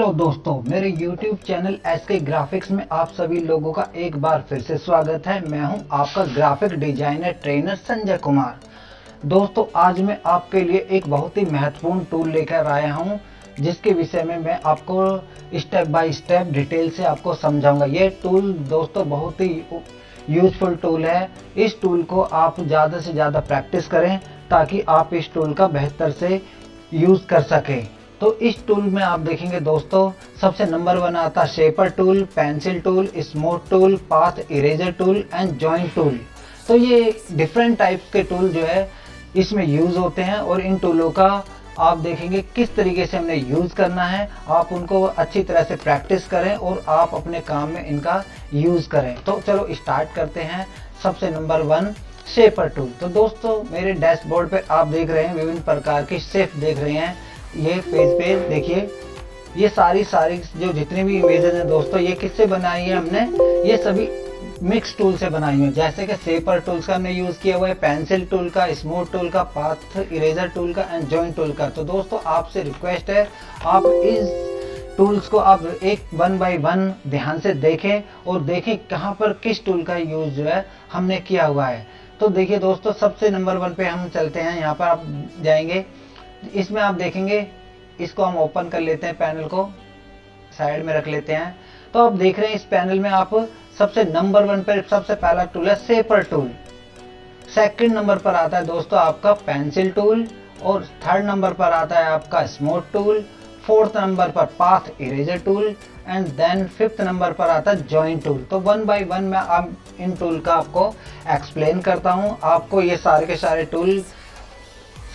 Hello दोस्तों, मेरे YouTube channel SK graphics में आप सभी लोगों का एक बार फिर से स्वागत है। मैं हूं आपका graphic designer trainer Sanjay Kumar. दोस्तों, आज मैं आपके लिए एक बहुत ही महत्वपूर्ण टूल लेकर आया हूं, जिसके विषय में मैं आपको स्टेप बाय स्टेप डिटेल से आपको समझाऊंगा। ये टूल दोस्तों बहुत ही यूजफुल टूल है। इस टूल को आप ज़्यादा से ज़्यादा प्रैक्टिस करें ताकि आप इस टूल का बेहतर से यूज़ कर सकें। तो इस टूल में आप देखेंगे दोस्तों, सबसे नंबर 1 आता है shaper tool, pencil tool, smooth tool, path eraser tool and joint tool. तो ये डिफरेंट टाइप्स के टूल जो है इसमें यूज़ होते हैं और इन टूलों का आप देखेंगे किस तरीके से हमने यूज़ करना है। आप उनको अच्छी तरह से प्रैक्टिस करें और आप अपने काम में इनका यूज़ करें। तो चलो स्टार्ट करते हैं। सबसे नंबर 1 शेपर टूल। तो दोस्तों, मेरे डैशबोर्ड पे आप देख रहे हैं विभिन्न प्रकार की शेप देख रहे हैं। ये पेज पे देखिए, ये सारी जो जितनी भी इमेजेस हैं दोस्तों, ये किससे बनाई है हमने? ये सभी मिक्स टूल से बनाई है। जैसे कि शेपर टूल्स का हमने यूज किया हुआ है, पेंसिल टूल का, स्मूथ टूल का, पाथ इरेजर टूल का एंड जॉइंट टूल का। तो दोस्तों, आपसे रिक्वेस्ट है, आप इस टूल्स को आप एक 1 बाय 1 ध्यान से देखें और देखें कहाँ पर किस टूल का यूज जो है हमने किया हुआ है। तो देखिए दोस्तों, सबसे नंबर 1 पे हम चलते हैं। यहाँ पर आप जाएंगे, इसमें आप देखेंगे, इसको हम ओपन कर लेते हैं, पैनल को साइड में रख लेते हैं। तो आप देख रहे हैं इस पैनल में आप सबसे नंबर 1 पर सबसे पहला टूल है शेपर टूल। सेकंड नंबर पर आता है दोस्तों आपका पेंसिल टूल और थर्ड नंबर पर आता है आपका स्मूथ टूल, फोर्थ नंबर पर path eraser tool and then fifth number पर आता है जॉइंट टूल। तो 1 बाय 1 मैं अब इन टूल का आपको एक्सप्लेन करता हूँ। आपको ये सारे के सारे टूल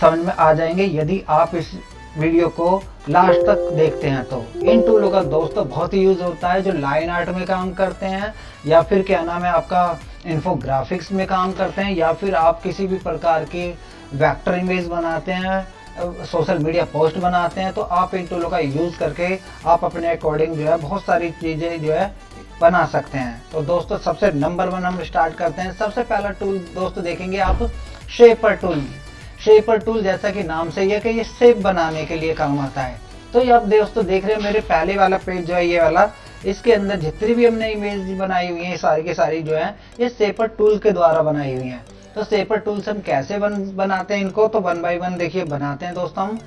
समझ में आ जाएंगे यदि आप इस वीडियो को लास्ट तक देखते हैं। तो इन टूलों का दोस्तों बहुत ही यूज होता है जो लाइन आर्ट में काम करते हैं, या फिर क्या नाम है आपका इन्फोग्राफिक्स में काम करते हैं, या फिर आप किसी भी प्रकार की वेक्टर इमेज बनाते हैं, सोशल मीडिया पोस्ट बनाते हैं। तो आप इन टूलों का यूज करके आप अपने अकॉर्डिंग जो है बहुत सारी चीजें जो है बना सकते हैं। तो दोस्तों, सबसे नंबर 1 हम स्टार्ट करते हैं। सबसे पहला टूल दोस्तों देखेंगे आप शेपर टूल। शेपर टूल जैसा कि नाम से ये कि ये शेप बनाने के लिए काम आता है। तो ये आप दोस्तों देख रहे हैं मेरे पहले वाला पेज जो है ये वाला, इसके अंदर जितनी भी हमने इमेज बनाई हुई है सारी की सारी जो है ये शेपर टूल के द्वारा बनाई हुई हैं। तो शेपर टूल से हम कैसे बनाते हैं इनको? तो 1 बाय 1 देखिए बनाते हैं दोस्तों। हम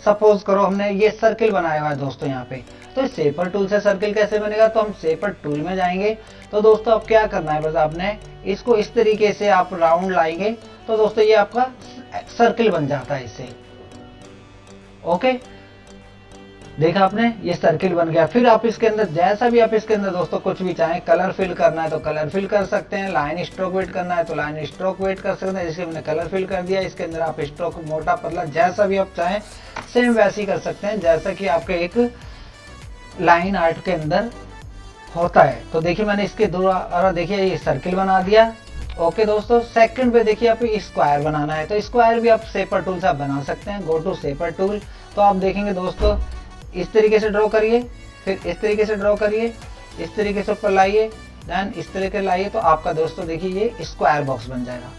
सपोज करो हमने ये सर्किल बनाया हुआ है दोस्तों यहाँ पे, तो शेपर टूल से सर्किल कैसे बनेगा? तो हम शेपर टूल में जाएंगे। तो दोस्तों अब क्या करना है, बस आपने इसको इस तरीके से आप राउंड लाएंगे तो दोस्तों ये आपका सर्किल बन जाता है इससे। ओके, देखा आपने, ये सर्किल बन गया। फिर आप इसके अंदर जैसा भी आप इसके अंदर दोस्तों कुछ भी चाहें, कलर फिल करना है तो कलर फिल कर सकते हैं, लाइन स्ट्रोक वेट करना है तो लाइन स्ट्रोक वेट कर सकते हैं। जैसे हमने कलर फिल कर दिया, इसके अंदर आप स्ट्रोक मोटा पतला जैसा भी आप चाहें सेम वैसे ही कर सकते हैं जैसा कि आपके एक लाइन आर्ट के अंदर होता है। तो देखिए मैंने इसके द्वारा देखिए ये सर्किल बना दिया। ओके दोस्तों, सेकंड पे देखिए आप स्क्वायर बनाना है तो स्क्वायर भी आप शेपर टूल से आप बना सकते हैं। Go to shaper tool. तो आप देखेंगे दोस्तों इस तरीके से ड्रॉ करिए, फिर इस तरीके से ड्रॉ करिए, इस तरीके से ऊपर लाइए, देन इस तरीके लाइए, तो आपका दोस्तों देखिए ये स्क्वायर बॉक्स बन जाएगा।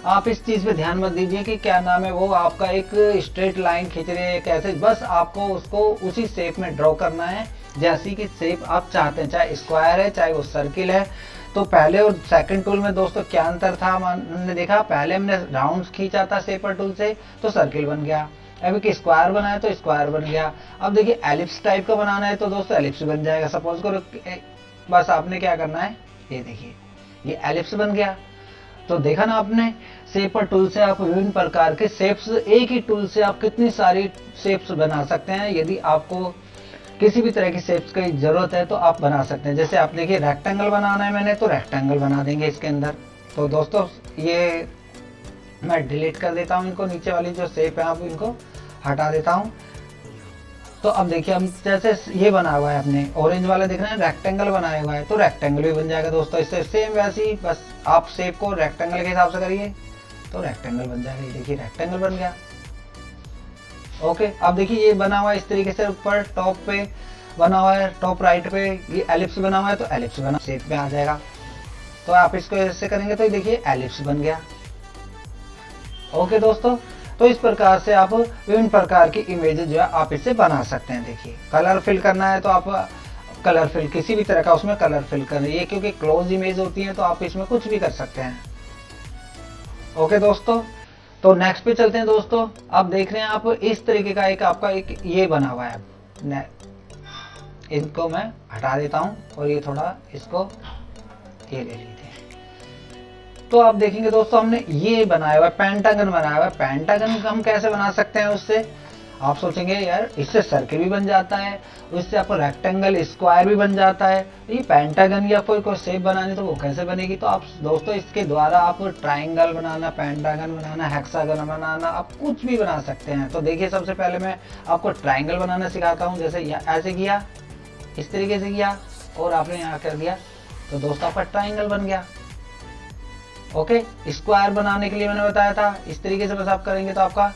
आप इस चीज पे ध्यान मत दीजिए कि क्या नाम है वो आपका एक स्ट्रेट लाइन खींच रहे हैं कैसे, बस आपको उसको उसी शेप में ड्रॉ करना है जैसी कि शेप आप चाहते हैं, चाहे स्क्वायर है चाहे वो सर्किल है। तो पहले और सेकंड टूल में दोस्तों क्या अंतर था हमने देखा, पहले हमने राउंड खींचा था शेपर टूल से तो सर्किल बन गया, अभी कि स्क्वायर बनाया तो स्क्वायर बन गया। अब देखिए एलिप्स टाइप का बनाना है तो दोस्तों एलिप्स बन जाएगा। सपोज करो बस आपने क्या करना है, ये देखिए ये एलिप्स बन गया। तो देखा ना आपने, शेपर टूल से आप विभिन्न प्रकार के शेप्स, एक ही टूल से आप कितनी सारी शेप्स बना सकते हैं। यदि आपको किसी भी तरह की शेप्स की जरूरत है तो आप बना सकते हैं। जैसे आप देखिए रेक्टेंगल बनाना है मैंने तो रेक्टेंगल बना देंगे इसके अंदर। तो दोस्तों ये मैं डिलीट कर देता हूँ इनको, नीचे वाली जो शेप है आप इनको हटा देता हूँ। तो अब देखिए हम जैसे ये बना हुआ है अपने ऑरेंज वाला दिख रहा है, रेक्टेंगल बनाया हुआ है तो रेक्टेंगल भी बन जाएगा दोस्तों। इससे सेम वैसे ही बस आप शेप को रेक्टेंगल के हिसाब से करिए तो रेक्टेंगल बन जाएगा। ये देखिए रेक्टेंगल बन गया। ओके, अब देखिए ये बना हुआ है इस तरीके से, ऊपर टॉप पे बना हुआ है, टॉप राइट पे ये एलिप्स बना हुआ है तो एलिप्स बना शेप में आ जाएगा। तो आप इसको ऐसे करेंगे तो देखिए एलिप्स बन गया। ओके दोस्तों, तो इस प्रकार से आप विभिन्न प्रकार की इमेजेस जो है आप इससे बना सकते हैं। देखिए कलर फिल करना है तो आप कलर फिल किसी भी तरह का उसमें कलर फिल कर रही है, क्योंकि क्लोज इमेज होती है तो आप इसमें कुछ भी कर सकते हैं। ओके दोस्तों, तो नेक्स्ट पे चलते हैं दोस्तों। आप देख रहे हैं आप इस तरीके का एक आपका एक ये बना हुआ है, इनको मैं हटा देता हूं और ये थोड़ा इसको ये ले लेते हैं। तो आप देखेंगे दोस्तों हमने ये बनाया हुआ है, पेंटागन बनाया हुआ है। पेंटागन हम कैसे बना सकते हैं उससे? आप सोचेंगे यार इससे सर्किल भी बन जाता है, उससे आपको रेक्टेंगल स्क्वायर भी बन जाता है, ये पेंटागन या कोई शेप बनानी तो वो कैसे बनेगी? तो आप दोस्तों इसके द्वारा आप ट्राइंगल बनाना, पेंटागन बनाना, हेक्सागन बनाना, आप कुछ भी बना सकते हैं। तो देखिए सबसे पहले मैं आपको ट्राइंगल बनाना सिखाता हूँ। जैसे ऐसे किया, इस तरीके से किया और आपने यहाँ कर दिया, तो दोस्तों आपका ट्राइंगल बन गया। ओके, स्क्वायर बनाने के लिए मैंने बताया था इस तरीके से बस आप करेंगे तो आपका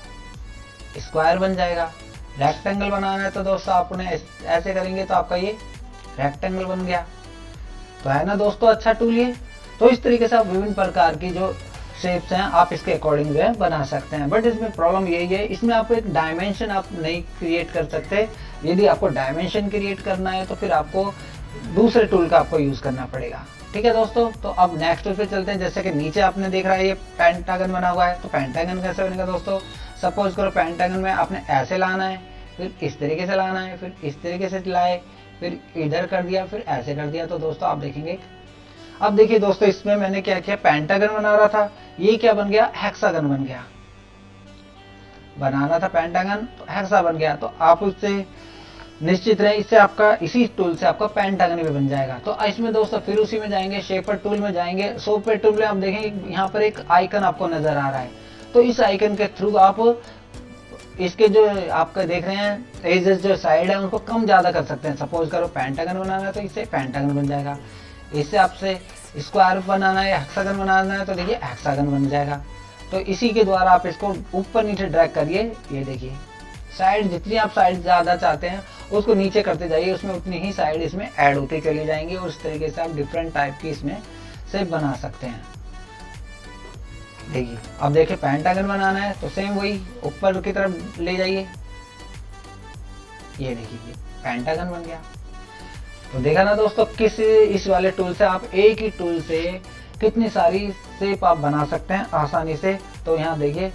स्क्वायर बन जाएगा। रेक्टेंगल बनाना है तो दोस्तों आपने ऐसे करेंगे तो आपका ये रेक्टेंगल बन गया। तो है ना दोस्तों अच्छा टूल ये। तो इस तरीके से आप विभिन्न प्रकार की जो शेप्स हैं आप इसके अकॉर्डिंग जो है बना सकते हैं। बट इसमें प्रॉब्लम यही है, इसमें आप एक डायमेंशन आप नहीं क्रिएट कर सकते। यदि आपको डायमेंशन क्रिएट करना है तो फिर आपको दूसरे टूल का आपको यूज करना पड़ेगा। ठीक है दोस्तों, तो अब नेक्स्ट टूल पे चलते हैं। जैसे कि नीचे आपने देख रहा है ये पेंटागन बना हुआ है, तो पेंटागन कैसे बनेगा दोस्तों? सपोज करो पेंटागन में आपने ऐसे लाना है, फिर इस तरीके से लाना है, फिर इस तरीके से लाए, फिर इधर कर दिया, फिर ऐसे कर दिया। तो दोस्तों आप देखेंगे, अब देखिए दोस्तों इसमें मैंने क्या किया, पेंटागन बना रहा था, ये क्या बन गया? हेक्सागन बन गया। बनाना था पेंटागन तो हेक्सा बन गया। तो आप उससे निश्चित रहे, इससे आपका इसी टूल से आपका पेंटागन भी बन जाएगा। तो इसमें दोस्तों फिर उसी में जाएंगे, शेपर टूल में जाएंगे। शेपर टूल में आप देखेंगे यहाँ पर एक आइकन आपको नजर आ रहा है, तो इस आइकन के थ्रू आप इसके जो आपका देख रहे हैं एजेस जो साइड है उनको कम ज्यादा कर सकते हैं। सपोज करो पेंटागन बनाना है तो इससे पेंटागन बन जाएगा, इससे आपसे स्क्वायर बनाना है, हेक्सागन बनाना है तो देखिए हेक्सागन बन जाएगा। तो इसी के द्वारा आप इसको ऊपर नीचे ड्रैग करिए। ये देखिए साइड जितनी आप साइड ज्यादा चाहते हैं उसको नीचे करते जाइए, उसमें उतनी ही साइड इसमें ऐड होती चली जाएंगी और उस तरीके से आप डिफरेंट टाइप की इसमें शेप बना सकते हैं। देखिए अब देखिए पेंटागन बनाना है तो सेम वही ऊपर की तरफ ले जाइए, ये देखिए पेंटागन बन गया। तो देखा ना दोस्तों, किस इस वाले टूल से आप एक ही टूल से कितनी सारी शेप आप बना सकते हैं आसानी से। तो यहाँ देखिए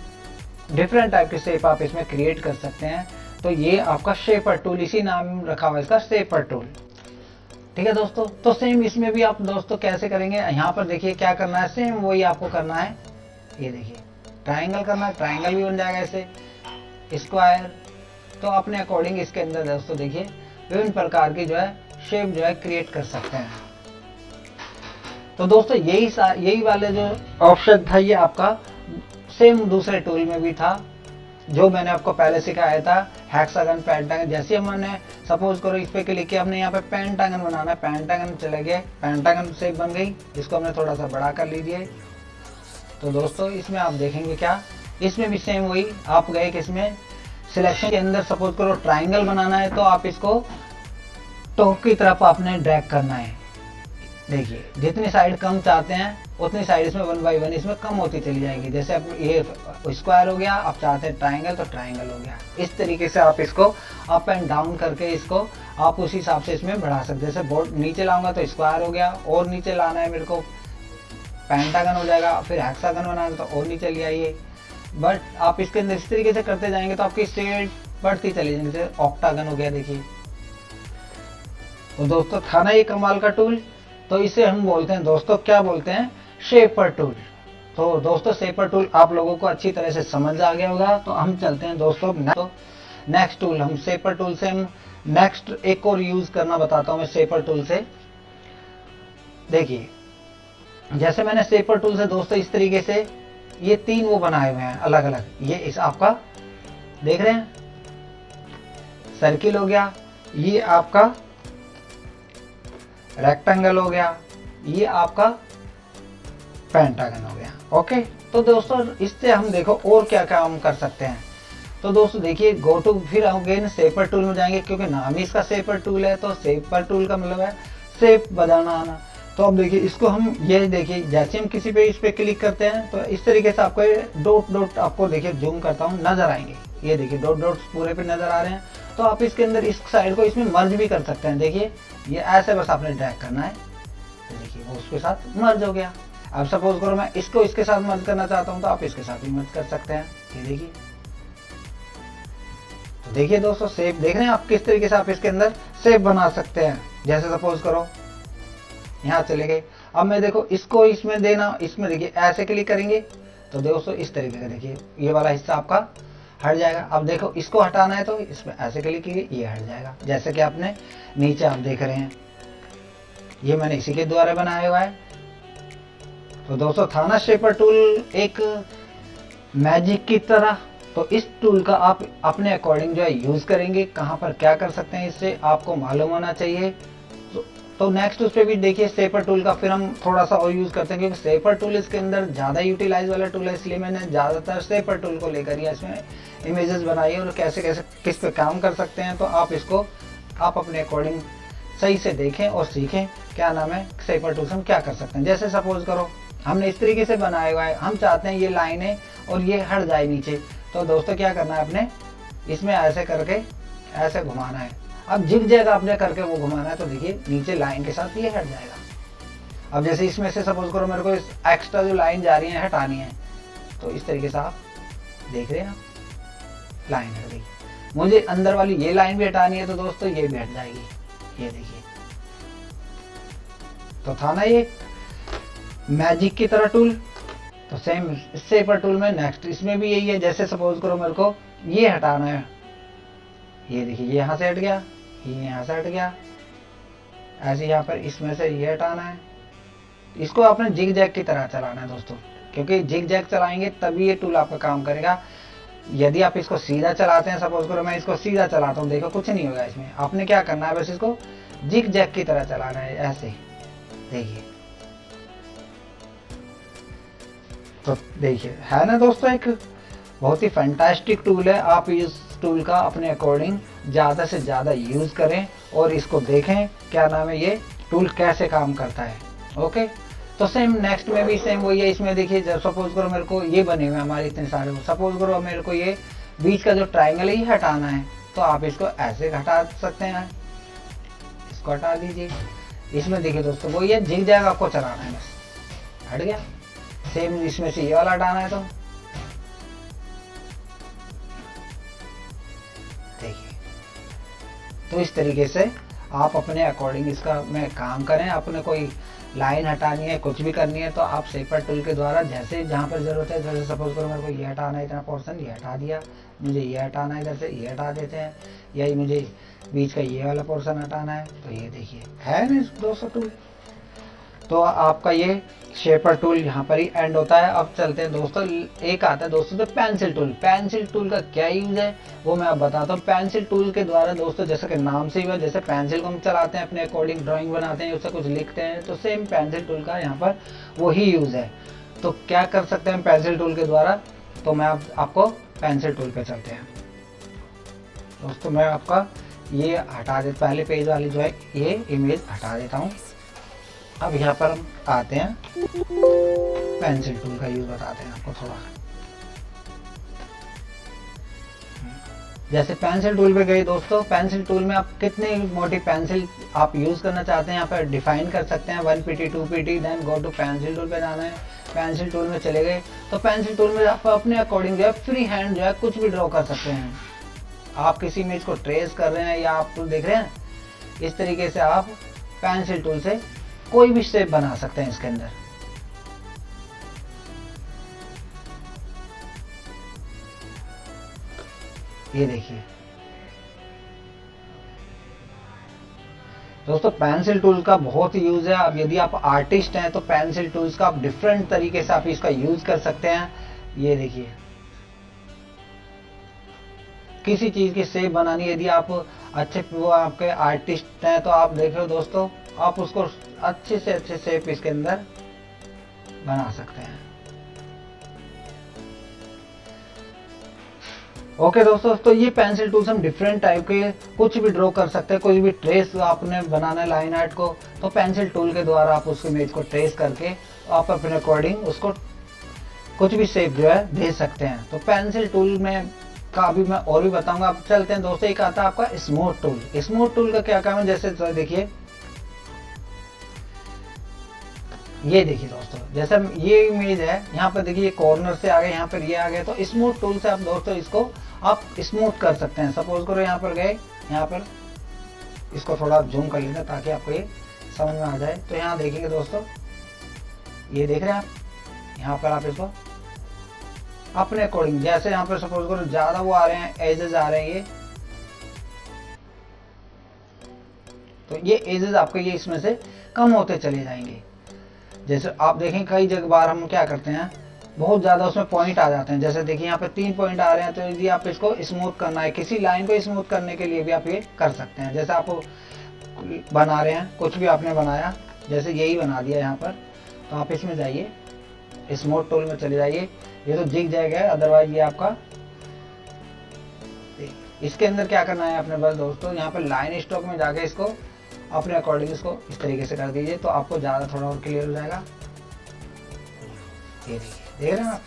डिफरेंट टाइप के शेप आप इसमें क्रिएट कर सकते हैं। तो ये आपका शेपर टूल, इसी नाम रखा हुआ है इसका, शेपर टूल। ठीक है दोस्तों, तो सेम इसमें भी आप दोस्तों कैसे करेंगे, यहाँ पर देखिए क्या करना है, सेम वही आपको करना है। ये देखिए ट्राइंगल करना है, ट्राइंगल भी बन जाएगा ऐसे, स्क्वायर। तो अपने अकॉर्डिंग इसके अंदर दोस्तों देखिए विभिन्न प्रकार की जो है शेप जो है क्रिएट कर सकते हैं। तो दोस्तों यही वाले जो ऑप्शन था ये आपका सेम दूसरे टूल में भी था जो मैंने आपको पहले सिखाया था, हेक्सागन, पेंटागन। जैसे हमने सपोज करो इस पे क्लिक किया, हमने यहाँ पे पेंटागन बनाना है, पेंटागन चले गए, पेंटागन शेप बन गई, जिसको हमने थोड़ा सा बड़ा कर लीजिए। तो दोस्तों इसमें आप देखेंगे क्या, इसमें भी सेम वही आप गए कि इसमें सिलेक्शन के अंदर सपोज करो ट्राइंगल बनाना है तो आप इसको टॉप की तरफ आपने ड्रैग करना है। देखिए जितनी साइड कम चाहते हैं उतनी साइड इसमें 1 बाय 1 इसमें कम होती चली जाएगी। जैसे अब ये स्क्वायर हो गया, आप चाहते हैं ट्राइंगल तो ट्राइंगल हो गया। इस तरीके से आप इसको अप एंड डाउन करके इसको आप उसी हिसाब से इसमें बढ़ा सकते हैं। जैसे बोर्ड नीचे लाऊंगा तो स्क्वायर हो गया, और नीचे लाना है मेरे को पेंटागन हो जाएगा, फिर हेक्सागन बनाना है तो और नीचे ले आइए। बट आप इसके अंदर इस तरीके से करते जाएंगे तो आपकी स्टेट बढ़ती चली जाएगी। जैसे ऑक्टागन हो गया देखिए। तो दोस्तों था ना ये कमाल का टूल। तो इसे हम बोलते हैं दोस्तों, क्या बोलते हैं, शेपर टूल। तो दोस्तों शेपर टूल आप लोगों को अच्छी तरह से समझ आ गया होगा। तो हम चलते हैं दोस्तों नेक्स्ट टूल। हम शेपर टूल से हम नेक्स्ट एक और यूज करना बताता हूं मैं शेपर टूल से। देखिए जैसे मैंने शेपर टूल से दोस्तों इस तरीके से ये 3 वो बनाए हुए हैं अलग अलग। ये इस आपका देख रहे हैं सर्किल हो गया, ये आपका रेक्टेंगल हो गया, ये आपका पेंटागन हो गया। ओके, तो दोस्तों इससे हम देखो और क्या क्या हम कर सकते हैं। तो दोस्तों देखिए गो टू, फिर अगेन शेपर टूल में जाएंगे, क्योंकि नाम ही इसका शेपर टूल है। तो शेपर टूल का मतलब है शेप बनाना आना। तो अब देखिए इसको हम, ये देखिए जैसे हम किसी पे इस पे क्लिक करते हैं तो इस तरीके से आपको ये डॉट डॉट, आपको देखिए जूम करता हूँ, नजर आएंगे। ये देखिए डॉट डॉट्स पूरे पे नजर आ रहे हैं। तो आप इसके अंदर इस साइड को इसमें मर्ज भी कर सकते हैं। देखिए ये ऐसे बस आपने ड्रैग करना है, तो देखिए वो उसके साथ मर्ज हो गया। अब सपोज करो मैं इसको इसके साथ मर्ज करना चाहता हूँ तो आप इसके साथ भी मर्ज कर सकते हैं। ये देखिए, तो देखिए दोस्तों शेप देख रहे हैं आप किस तरीके से आप इसके अंदर शेप बना सकते हैं। जैसे सपोज करो यहाँ चले गए, अब मैं देखो इसको इसमें देना, इसमें देखिए ऐसे क्लिक करेंगे तो दोस्तों इस तरीके का देखिए ये वाला हिस्सा आपका हट जाएगा। अब देखो इसको हटाना है तो इसमें ऐसे क्लिक कीजिए, ये हट जाएगा। जैसे कि आपने नीचे आप देख रहे हैं, ये मैंने इसी के द्वारा बनाया हुआ है। तो दोस्तों था ना शेपर टूल एक मैजिक की तरह। तो इस टूल का आप अपने अकॉर्डिंग जो है यूज करेंगे, कहाँ पर क्या कर सकते हैं इससे आपको मालूम होना चाहिए। तो नेक्स्ट उस पर भी देखिए शेपर टूल का फिर हम थोड़ा सा और यूज करते हैं, क्योंकि शेपर टूल इसके अंदर ज्यादा यूटिलाइज वाला टूल है, इसलिए मैंने ज्यादातर शेपर टूल को लेकर ही इसमें इमेजेस बनाई और कैसे कैसे किस पे काम कर सकते हैं। तो आप इसको आप अपने अकॉर्डिंग सही से देखें और सीखें, क्या नाम है शेपर टूल से हम क्या कर सकते हैं। जैसे सपोज करो हमने इस तरीके से बनाया हुआ है, हम चाहते हैं ये लाइनें और ये हट जाए नीचे, तो दोस्तों क्या करना है अपने इसमें ऐसे करके ऐसे घुमाना है। अब जिग जैग आपने करके वो घुमाना है, तो देखिए नीचे लाइन के साथ ये हट जाएगा। अब जैसे इसमें से सपोज करो मेरे को इस एक्स्ट्रा जो लाइन जा रही है हटानी है, तो इस तरीके से आप देख रहे हैं लाइन हट गई। मुझे अंदर वाली ये लाइन भी हटानी है तो दोस्तों ये भी हट जाएगी। ये देखिए, तो था ना ये मैजिक की तरह टूल। तो सेम शेपर टूल में नेक्स्ट इसमें भी यही है। जैसे सपोज करो मेरे को ये हटाना है, ये देखिए ये यहाँ से हट गया, ये यहाँ से हट गया, ऐसे यहाँ पर इसमें से ये हटाना है। इसको आपने जिग जैग की तरह चलाना है दोस्तों, क्योंकि जिग जैग चलाएंगे तभी ये टूल आपका काम करेगा। यदि आप इसको सीधा चलाते हैं, सपोज करो मैं इसको सीधा चलाता हूँ, देखो कुछ नहीं होगा इसमें। आपने क्या करना है, बस इसको जिग जैग की तरह चलाना है ऐसे। देखिए, तो देखिए है ना दोस्तों एक बहुत ही फैंटास्टिक टूल है। आप इस टूल का अपने अकॉर्डिंग ज़्यादा से ज़्यादा यूज़ करें और इसको देखें क्या नाम है ये टूल कैसे काम करता है। ओके, तो सेम नेक्स्ट में भी सेम वही है। इसमें देखिए जब सपोज करो मेरे को ये बने हुए हमारे इतने सारे, सपोज करो मेरे को ये बीच का जो ट्राइंगल है ये हटाना है, तो आप इसको ऐसे हटा सकते हैं, इसको हटा दीजिए। इसमें देखिए दोस्तों वो ये जिग जैग आपको चलाना है, बस हट गया। सेम इसमें से ये वाला हटाना है, तो देखिए। तो इस तरीके से आप अपने अकॉर्डिंग इसका में काम करें। आपने कोई लाइन हटानी है, कुछ भी करनी है, तो आप शेपर टूल के द्वारा जैसे जहाँ पर जरूरत है, जैसे सपोज करो मेरे को ये हटाना है इतना पोर्शन, ये हटा दिया, मुझे ये हटाना है इधर से, ये हटा देते हैं, या मुझे बीच का ये वाला पोर्शन हटाना है, तो ये देखिए है ना 200 टूल। तो आपका ये शेपर टूल यहाँ पर ही एंड होता है। अब चलते हैं दोस्तों, एक आता है दोस्तों तो पेंसिल टूल। पेंसिल टूल का क्या यूज है वो मैं आप बताता हूँ। पेंसिल टूल के द्वारा दोस्तों जैसे कि नाम से ही हुआ, जैसे पेंसिल को हम चलाते हैं अपने अकॉर्डिंग ड्राइंग बनाते हैं, उससे कुछ लिखते हैं, तो सेम पेंसिल टूल का यहाँ पर वही यूज है। तो क्या कर सकते हैं पेंसिल टूल के द्वारा, तो मैं आपको पेंसिल टूल पे चलते हैं दोस्तों। मैं आपका ये हटा दे, पहले पेज वाली जो है ये इमेज हटा देता हूँ। अब यहाँ पर हम आते हैं, पेंसिल टूल का यूज बताते हैं आपको थोड़ा। जैसे पेंसिल टूल पे गए दोस्तों, पेंसिल टूल में आप कितने मोटी पेंसिल आप यूज करना चाहते हैं यहाँ पर डिफाइन कर सकते हैं। 1 pt 2 pt, then go to pencil tool पे जाना है। पेंसिल टूल में चले गए तो पेंसिल टूल में आप अपने अकॉर्डिंग जो है फ्री हैंड जो है कुछ भी ड्रॉ कर सकते हैं। आप किसी इमेज को ट्रेस कर रहे हैं या आप देख रहे हैं, इस तरीके से आप पेंसिल टूल से कोई भी शेप बना सकते हैं इसके अंदर। ये देखिए दोस्तों, पेंसिल टूल का बहुत यूज है। अब यदि आप आर्टिस्ट हैं तो पेंसिल टूल्स का आप डिफरेंट तरीके से आप इसका यूज कर सकते हैं। ये देखिए, किसी चीज की शेप बनानी, यदि आप अच्छे वो आपके आर्टिस्ट हैं तो आप देख रहे हो दोस्तों, आप उसको अच्छे से अच्छे शेप इसके अंदर बना सकते हैं। ओके दोस्तों, तो ये पेंसिल टूल से हम डिफरेंट टाइप के कुछ भी ड्रॉ कर सकते हैं। कोई भी ट्रेस आपने बनाना है लाइन आर्ट को, तो पेंसिल टूल के द्वारा आप उस इमेज को ट्रेस करके आप अपने अकॉर्डिंग उसको कुछ भी शेप जो है दे सकते हैं। तो पेंसिल टूल में का अभी मैं और भी बताऊंगा। अब चलते हैं दोस्तों, एक आता है आपका स्मूथ टूल। स्मूथ टूल का क्या काम है, जैसे देखिए, ये देखिए दोस्तों, जैसे ये इमेज है, यहाँ पर देखिए कॉर्नर से आ गए, यहाँ पर ये आ गए। तो स्मूथ टूल से आप दोस्तों इसको आप स्मूथ कर सकते हैं। सपोज करो यहाँ पर गए, यहाँ पर इसको थोड़ा जूम कर लेते हैं ताकि आपको ये समझ में आ जाए। तो यहाँ देखिए दोस्तों, ये देख रहे हैं आप, यहाँ पर आप इसको अपने अकॉर्डिंग, जैसे यहाँ पर सपोज करो ज्यादा वो आ रहे हैं, एजेस आ रहे हैं ये, तो ये एजेस आपके ये इसमें से कम होते चले जाएंगे। जैसे आप देखें कई जगह बार हम क्या करते हैं, बहुत ज्यादा उसमें पॉइंट आ जाते हैं। जैसे देखिए यहाँ पे 3 पॉइंट आ रहे हैं, तो यदि आप इसको स्मूथ करना है, किसी लाइन को स्मूथ करने के लिए भी आप ये कर सकते हैं। जैसे आप बना रहे हैं, कुछ भी आपने बनाया, जैसे यही बना दिया यहाँ पर, तो आप इसमें जाइए, स्मूथ टूल में चले जाइए। ये तो जिग जाएगा, अदरवाइज ये आपका, इसके अंदर क्या करना है आपने बस दोस्तों, यहाँ पर लाइन स्ट्रोक में जाके इसको अपने अकॉर्डिंग इसको इस तरीके से कर दीजिए, तो आपको ज़्यादा थोड़ा और क्लियर हो जाएगा। ये देखिए, देख रहे हैं आप,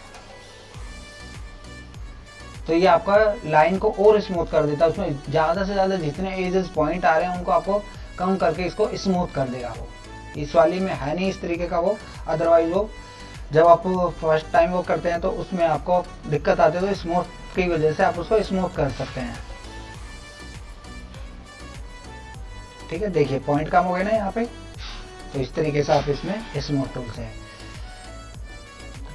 तो ये आपका लाइन को और स्मूथ कर देता है। उसमें ज़्यादा से ज़्यादा जितने एजेस पॉइंट आ रहे हैं उनको आपको कम करके इसको स्मूथ कर देगा। वो इस वाली में है नहीं इस तरीके का वो, अदरवाइज वो जब आप फर्स्ट टाइम वो करते हैं तो उसमें आपको दिक्कत आती है, तो स्मूथ की वजह से आप उसको स्मूथ कर सकते हैं। ठीक है, देखिए पॉइंट कम हो गए ना यहाँ पे, तो इस तरीके से आप इसमें स्मूथ टूल से,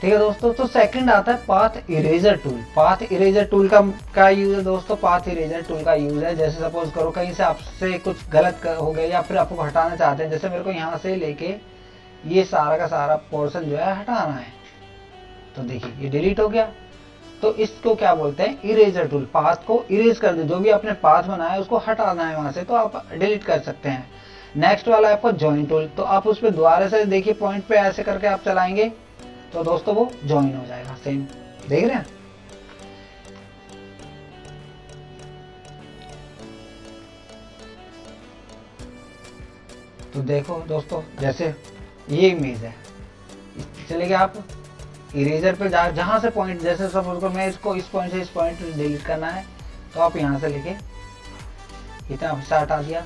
ठीक है दोस्तों। तो सेकंड आता है path eraser tool. Path eraser tool का यूज है दोस्तों, पाथ इरेजर टूल का यूज है, जैसे सपोज करो कहीं से आपसे कुछ गलत हो गया या फिर आपको हटाना चाहते हैं, जैसे मेरे को यहाँ से लेके ये सारा का सारा पोर्शन जो है हटाना है, तो देखिए ये डिलीट हो गया। तो इसको क्या बोलते हैं, इरेजर टूल। पाथ को इरेज कर दे, जो भी आपने पाथ बनाया है उसको हटाना है वहां से, तो आप डिलीट कर सकते हैं। नेक्स्ट वाला है आपका ज्वाइन टूल। तो आप उस पर दोबारा से देखिए पॉइंट पे ऐसे करके आप चलाएंगे, तो दोस्तों वो ज्वाइन हो जाएगा, सेम देख रहे हैं। तो देखो दोस्तों, जैसे ये इमेज है, चलेगा आप इरेजर पे जहां से पॉइंट, जैसे सपोज करो मैं इसको इस पॉइंट से इस पॉइंट डिलीट करना है, तो आप यहां से लेके इतना हिस्सा हटा दिया।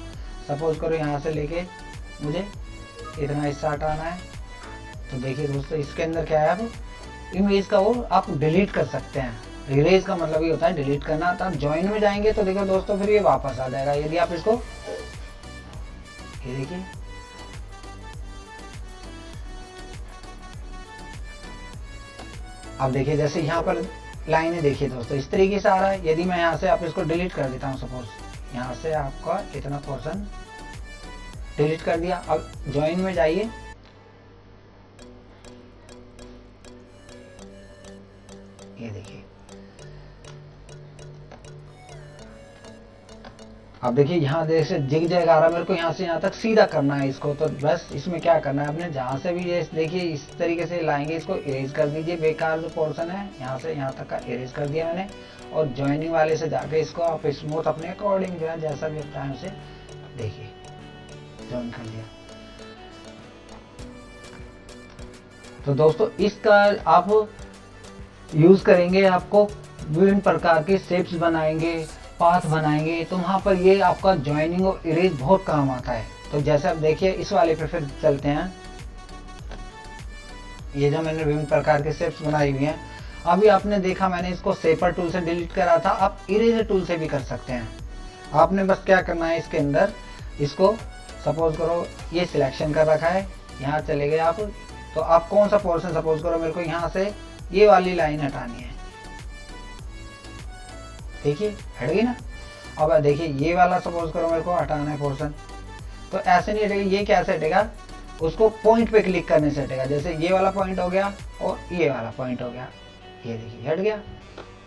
सपोज करो यहाँ से लेके मुझे इतना हिस्सा हटाना है, तो देखिए दोस्तों इसके अंदर क्या है, आप इमेज का वो आप डिलीट कर सकते हैं। इरेज का मतलब ये होता है डिलीट करना। तो आप ज्वाइन में जाएंगे तो देखो दोस्तों फिर ये वापस आ जाएगा, यदि आप इसको, ये देखिए अब देखिए, जैसे यहाँ पर लाइनें देखिए दोस्तों इस तरीके से आ रहा है। यदि मैं यहाँ से आप इसको डिलीट कर देता हूँ, सपोज यहाँ से आपका इतना पोर्शन डिलीट कर दिया, अब ज्वाइन में जाइए, ये देखिए, अब देखिए यहाँ जैसे जिग जैग आ रहा है, मेरे को यहाँ से यहाँ तक सीधा करना है इसको। तो बस इसमें क्या करना है, आपने जहाँ से भी ये देखिए इस तरीके से लाएंगे, इसको इरेज कर दीजिए। बेकार जो पोर्शन है यहाँ से यहाँ तक का इरेज कर दिया मैंने, और ज्वाइनिंग वाले से जाके इसको आप स्मूथ अपने अकॉर्डिंग जो है जैसा भी टाइम से देखिए ज्वाइन कर दिया। तो दोस्तों इसका आप यूज करेंगे, आपको विभिन्न प्रकार के शेप्स बनाएंगे, पाथ बनाएंगे, तो वहां पर ये आपका ज्वाइनिंग और इरेज बहुत काम आता है। तो जैसे आप देखिए इस वाले पे फिर चलते हैं, ये जो मैंने विभिन्न प्रकार के शेप्स बनाई हुई हैं, अभी आपने देखा मैंने इसको शेपर टूल से डिलीट करा था, आप इरेजर टूल से भी कर सकते हैं। आपने बस क्या करना है, इसके अंदर इसको सपोज करो ये सिलेक्शन कर रखा है, यहाँ चले गए आप, तो आप कौन सा पोर्शन, सपोज करो मेरे को यहाँ से ये वाली लाइन हटानी है, देखिए हट गई ना। अब देखिए ये वाला सपोज करो मेरे को हटाना है पोर्शन, तो ऐसे नहीं हटेगा, ये कैसे हटेगा, उसको पॉइंट पे क्लिक करने से हटेगा। जैसे ये वाला पॉइंट हो गया और ये वाला पॉइंट हो गया, ये देखिए हट गया।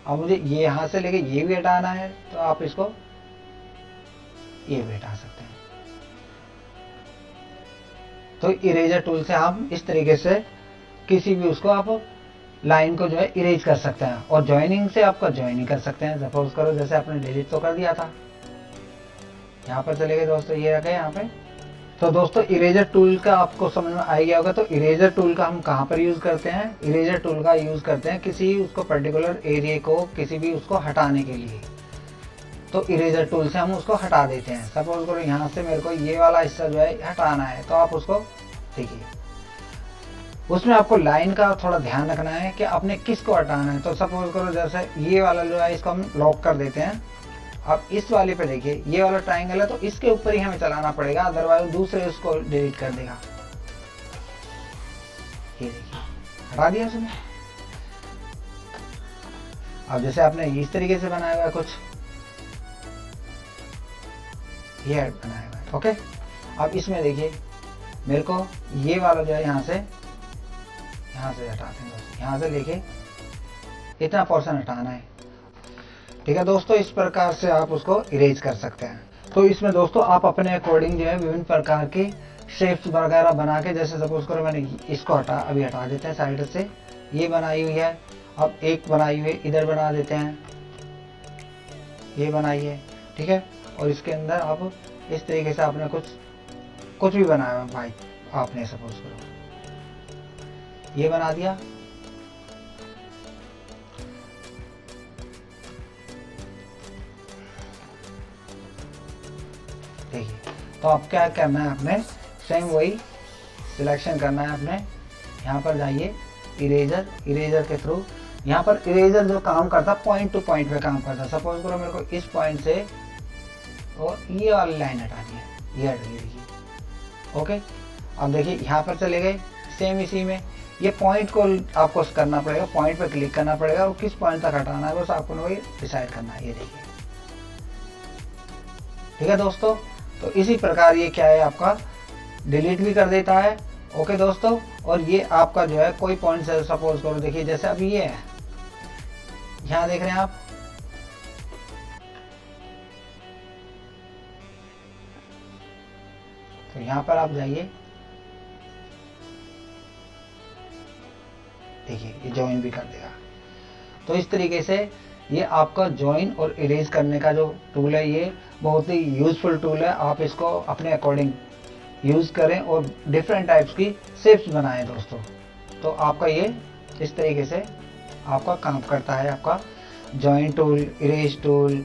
अब मुझे ये यहाँ से लेके ये भी हटाना है, तो आप इसको ये भी हटा सकते हैं। तो इरेजर टूल से आप इस तरीके से किसी भी उसको आप लाइन को जो है इरेज कर सकते हैं, और ज्वाइनिंग से आपका ज्वाइनिंग कर सकते हैं। सपोज करो जैसे आपने डिलीट तो कर दिया था, यहाँ पर चले गए दोस्तों, ये रखे यहाँ पे। तो दोस्तों इरेजर टूल का आपको समझ में आ गया होगा। तो इरेजर टूल का हम कहाँ पर यूज़ करते हैं? इरेजर टूल का यूज़ करते हैं किसी उसको पर्टिकुलर एरिया को, किसी भी उसको हटाने के लिए। तो इरेजर टूल से हम उसको हटा देते हैं। सपोज करो यहाँ से मेरे को ये वाला हिस्सा जो है हटाना है, तो आप उसको देखिए, उसमें आपको लाइन का थोड़ा ध्यान रखना है कि आपने किसको हटाना है। तो सपोज करो जैसे ये वाला जो है इसको हम लॉक कर देते हैं। अब इस वाले पे देखिए, ये वाला ट्राइंगल है तो इसके ऊपर ही हमें चलाना पड़ेगा, अदरवाइज दूसरे उसको डिलीट कर देगा। ये देखिए हटा दिया उसने। अब जैसे आपने इस तरीके से बनाया हुआ है कुछ, ये बनाया हुआ है, ओके। अब इसमें देखिए मेरे को ये वाला जो है यहाँ से हटाते हैं दोस्तों, यहाँ से लेके इतना पोर्शन हटाना है, ठीक है दोस्तों। इस प्रकार से आप उसको इरेज कर सकते हैं। तो इसमें दोस्तों आप अपने अकॉर्डिंग जो है विभिन्न प्रकार के शेप्स वगैरह बना के, जैसे सपोज करो मैंने इसको अभी हटा देते हैं साइड से, ये बनाई हुई है। अब एक बनाई हुई इधर बना देते हैं, ये बनाई है, ठीक है। और इसके अंदर आप इस तरीके से आपने कुछ भी बनाया भाई, आपने सपोज करो ये बना दिया। देखिए, तो आप क्या करना है, आपने सेम वही सिलेक्शन करना है। आपने यहाँ पर जाइए, इरेजर के थ्रू, यहाँ पर इरेजर जो काम करता पॉइंट टू पॉइंट पे काम करता। सपोज करो मेरे को इस पॉइंट से और ये वाली लाइन हटा दी है, ये हट गई, देखिए, ओके। अब देखिए यहाँ पर चले गए, सेम इसी में ये पॉइंट को आपको करना पड़ेगा, पॉइंट पे क्लिक करना पड़ेगा और किस पॉइंट तक हटाना है बस आपको वही डिसाइड करना है। ये देखिए, ठीक है दोस्तों। तो इसी प्रकार ये क्या है, आपका डिलीट भी कर देता है, ओके दोस्तों। और ये आपका जो है कोई पॉइंट से सपोज करो, देखिए जैसे अब ये है, यहाँ देख रहे हैं आप, तो यहाँ पर आप जाइए, देखिए ये ज्वाइन भी कर देगा। तो इस तरीके से ये आपका ज्वाइन और इरेज करने का जो टूल है, ये बहुत ही यूजफुल टूल है। आप इसको अपने अकॉर्डिंग यूज़ करें और डिफरेंट टाइप्स की शेप्स बनाएं दोस्तों। तो आपका ये इस तरीके से आपका काम करता है, आपका join tool, erase tool,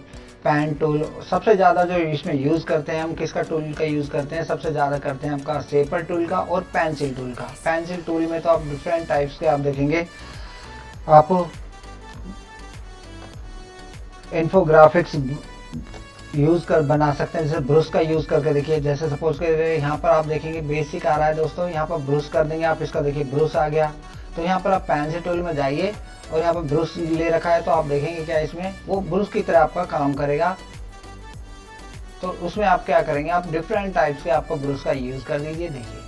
pen tool. सबसे ज़्यादा जो इसमें यूज़ करते हैं हम, किसका टूल का यूज़ करते हैं, सबसे ज़्यादा करते हैं आपका शेपर टूल का और पेंसिल टूल का। पेंसिल टूल में तो आप डिफरेंट टाइप्स के आप देखेंगे, आप इन्फोग्राफिक्स यूज़ कर बना सकते हैं। जैसे ब्रश का यूज़ करके देखिए, जैसे सपोज कर यहाँ पर आप देखेंगे बेसिक आ रहा है दोस्तों, यहाँ पर ब्रश कर देंगे आप, इसका देखिए ब्रश आ गया। तो यहाँ पर आप पेंसिल टूल में जाइए और यहाँ पर ब्रश ले रखा है, तो आप देखेंगे क्या इसमें वो ब्रश की तरह आपका काम करेगा। तो उसमें आप क्या करेंगे, आप डिफरेंट टाइप्स के आपको ब्रश का यूज़ कर दीजिए। देखिए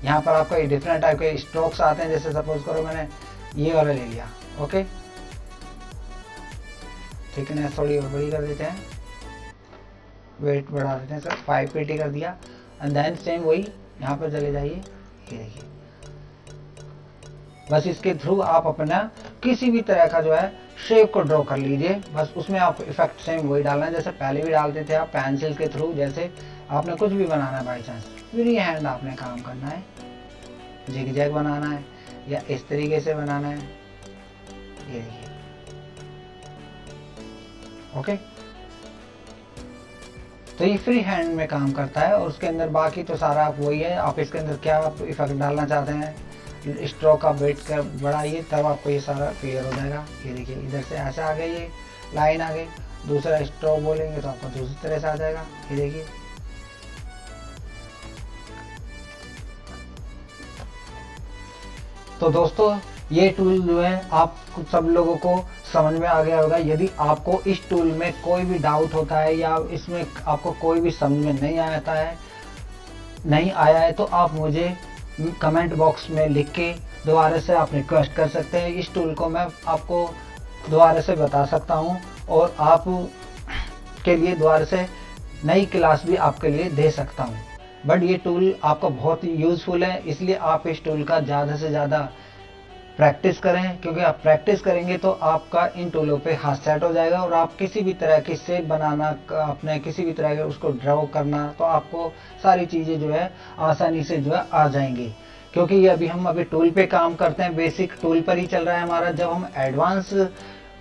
यहाँ पर आपका डिफरेंट टाइप के स्ट्रोक्स आते हैं। जैसे सपोज करो मैंने ये वाला ले लिया, ओके, थिकनेस थोड़ी और बड़ी कर देते हैं, वेट बढ़ा देते हैं सर, 580 कर दिया। एंड देन सेम वही यहाँ पर चले जाइए, ये देखिए। बस इसके थ्रू आप अपना किसी भी तरह का जो है शेप को ड्रॉ कर लीजिए। बस उसमें आप इफेक्ट सेम वही डालना है जैसे पहले भी डालते थे आप पेंसिल के थ्रू। जैसे आपने कुछ भी बनाना है बाई चांस, फ्री हैंड आपने काम करना है, जिग जैग बनाना है या इस तरीके से बनाना है, ये देखिए, ओके। तो ये फ्री हैंड में काम करता है और उसके अंदर बाकी तो सारा आप वही है। आप इसके अंदर क्या आप इफेक्ट डालना चाहते हैं, स्ट्रोक का वेट कर बढ़ाइए, तब आपको ये सारा क्लियर हो जाएगा। ये देखिए इधर से ऐसे आ गई, ये लाइन आ गई, दूसरा स्ट्रोक बोलेंगे तो आपको दूसरी तरह से आ जाएगा। ये देखिए, तो दोस्तों ये टूल जो है आप सब लोगों को समझ में आ गया होगा। यदि आपको इस टूल में कोई भी डाउट होता है या इसमें आपको कोई भी समझ में नहीं आया है तो आप मुझे कमेंट बॉक्स में लिख के दोबारा से आप रिक्वेस्ट कर सकते हैं। इस टूल को मैं आपको दोबारा से बता सकता हूं और आप के लिए दोबारा से नई क्लास भी आपके लिए दे सकता हूं। बट ये टूल आपको बहुत ही यूज़फुल है, इसलिए आप इस टूल का ज़्यादा से ज़्यादा प्रैक्टिस करें, क्योंकि आप प्रैक्टिस करेंगे तो आपका इन टूलों पे हाथ सेट हो जाएगा और आप किसी भी तरह की शेप बनाना, अपने किसी भी तरह के उसको ड्रॉ करना, तो आपको सारी चीज़ें जो है आसानी से जो है आ जाएंगी। क्योंकि ये हम अभी टूल पे काम करते हैं, बेसिक टूल पर ही चल रहा है हमारा। जब हम एडवांस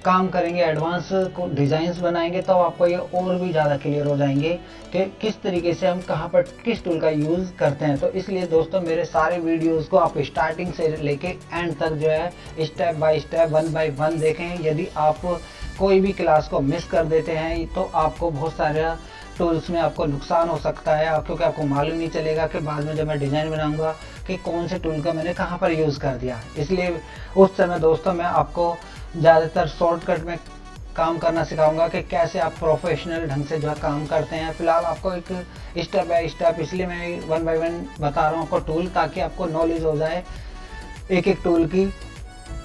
काम करेंगे, एडवांस को डिज़ाइंस बनाएंगे, तो आपको ये और भी ज़्यादा क्लियर हो जाएंगे कि किस तरीके से हम कहाँ पर किस टूल का यूज़ करते हैं। तो इसलिए दोस्तों मेरे सारे वीडियोस को आप स्टार्टिंग से लेके एंड तक जो है step by step, one by one देखें। यदि आप कोई भी क्लास को मिस कर देते हैं तो आपको बहुत सारे टूल्स में आपको नुकसान हो सकता है, क्योंकि आपको मालूम नहीं चलेगा कि बाद में जब मैं डिज़ाइन बनाऊंगा कि कौन से टूल का मैंने कहाँ पर यूज़ कर दिया। इसलिए उस समय दोस्तों मैं आपको ज़्यादातर शॉर्टकट में काम करना सिखाऊंगा कि कैसे आप प्रोफेशनल ढंग से जो है काम करते हैं। फिलहाल आपको एक स्टेप बाय स्टेप, इसलिए मैं वन बाय वन बता रहा हूँ आपको टूल, ताकि आपको नॉलेज हो जाए एक एक टूल की,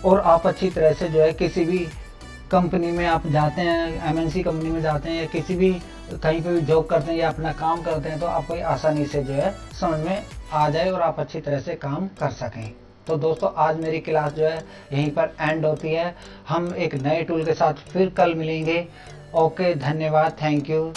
और आप अच्छी तरह से जो है किसी भी कंपनी में आप जाते हैं, एमएनसी कंपनी में जाते हैं या किसी भी कहीं पे भी जॉब करते हैं या अपना काम करते हैं, तो आपको आसानी से जो है समझ में आ जाए और आप अच्छी तरह से काम कर सकें। तो दोस्तों आज मेरी क्लास जो है यहीं पर एंड होती है। हम एक नए टूल के साथ फिर कल मिलेंगे। ओके, धन्यवाद, थैंक यू।